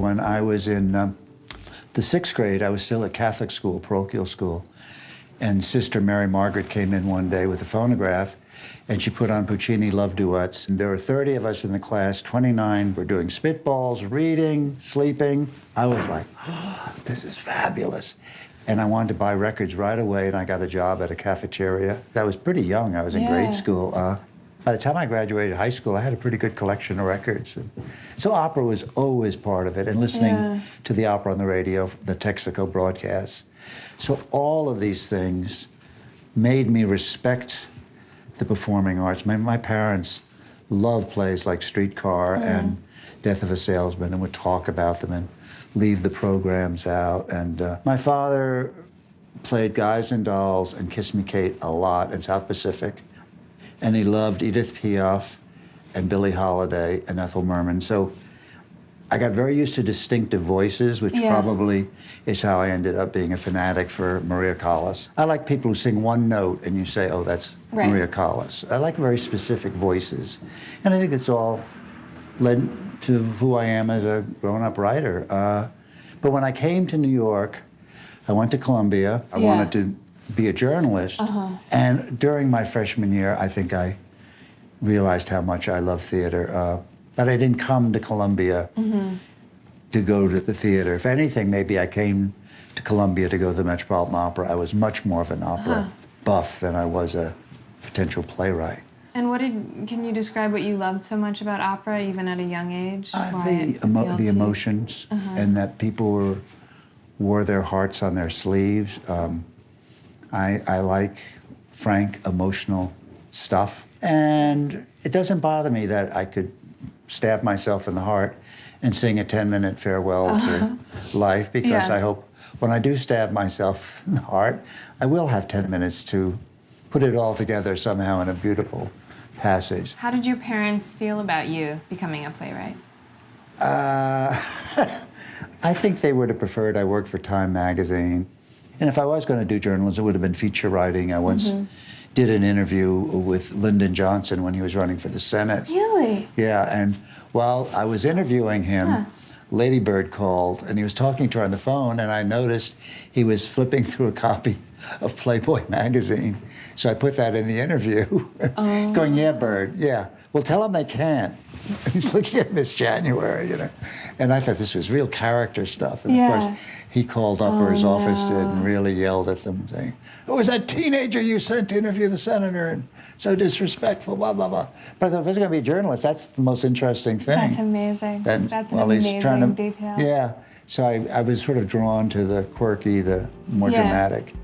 when I was in the 6th grade. I was still at Catholic school, parochial school. And Sister Mary Margaret came in one day with a phonograph, and she put on Puccini love duets. And there were 30 of us in the class, 29 were doing spitballs, reading, sleeping. I was like, oh, this is fabulous. And I wanted to buy records right away, and I got a job at a cafeteria. I was pretty young. I was in grade school. By the time I graduated high school, I had a pretty good collection of records. And so opera was always part of it, and listening to the opera on the radio, the Texaco broadcasts. So all of these things made me respect the performing arts. My parents loved plays like Streetcar and Death of a Salesman, and would talk about them and leave the programs out. And my father played Guys and Dolls and Kiss Me Kate a lot in South Pacific. And he loved Edith Piaf and Billie Holiday and Ethel Merman. So I got very used to distinctive voices, which probably is how I ended up being a fanatic for Maria Callas. I like people who sing one note and you say, oh, that's Maria Callas. I like very specific voices. And I think it's all led to who I am as a grown-up writer. But when I came to New York, I went to Columbia. I wanted to be a journalist. And during my freshman year, I think I realized how much I love theater. But I didn't come to Columbia to go to the theater. If anything, maybe I came to Columbia to go to the Metropolitan Opera. I was much more of an opera buff than I was a potential playwright. And can you describe what you loved so much about opera, even at a young age? The emotions, and that people wore their hearts on their sleeves. I like frank, emotional stuff. And it doesn't bother me that I could stab myself in the heart and sing a 10-minute farewell to life, because I hope when I do stab myself in the heart, I will have 10 minutes to put it all together somehow in a beautiful passage. How did your parents feel about you becoming a playwright? I think they would have preferred I worked for Time magazine. And if I was going to do journalism, it would have been feature writing. I once did an interview with Lyndon Johnson when he was running for the Senate. Really? Yeah, and while I was interviewing him, Lady Bird called, and he was talking to her on the phone, and I noticed he was flipping through a copy of Playboy magazine. So I put that in the interview, going, yeah, Bird, yeah. Well, tell him they can't. He's looking at Miss January, you know. And I thought this was real character stuff. And of course, he called up, or his office did, and really yelled at them, saying, "Who was that teenager you sent to interview the senator? And so disrespectful, blah, blah, blah." But I thought, if he's going to be a journalist, that's the most interesting thing. That's amazing. That's an amazing detail. Yeah. So I was sort of drawn to the quirky, the more dramatic.